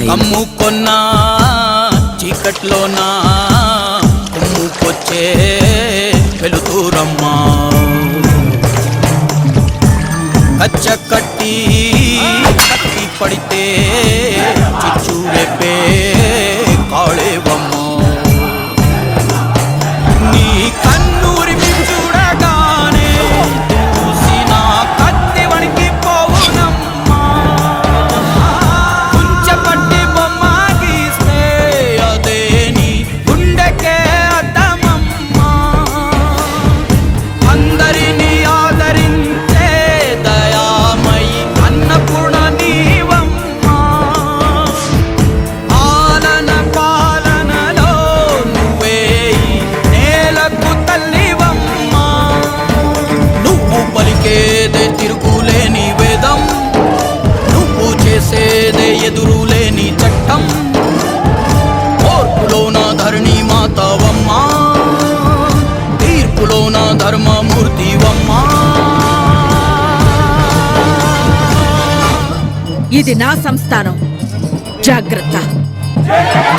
కమ్ముకొన్నా చీకట్లోనా కొమ్ముకొచ్చే వెలుతురమ్మా కచ్చ కట్టి కత్తి పడితే చిచ్చు రేపే కాళేవమ్మా నీ కన్నూరి చూడగానే చూసిన కత్తి వణికి పోవునమ్మా కుంచెపట్టి బొమ్మ గీస్తే అదే నీ గుండెకే అద్దమమ్మా అందరినీ ఆదరించే దయామయి అన్నపూర్ణ నీవమ్మా ఆలన పాలనలో నువ్వే నేలకు తల్లివమ్మా నువ్వు పలికేదే తిరుగులేని వేదం నువ్వు చేసేదే ఎదురులేని చట్టం ఓర్పులోన ధరణి మాతవమ్మా తీర్పులోన ధర్మమూర్తివమ్మా ఇది నా సంస్థానం జాగ్రత్త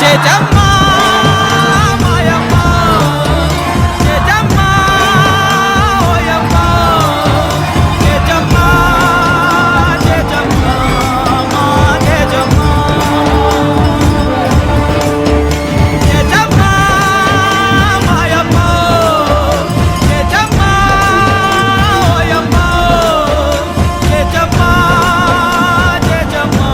జయజమ్మా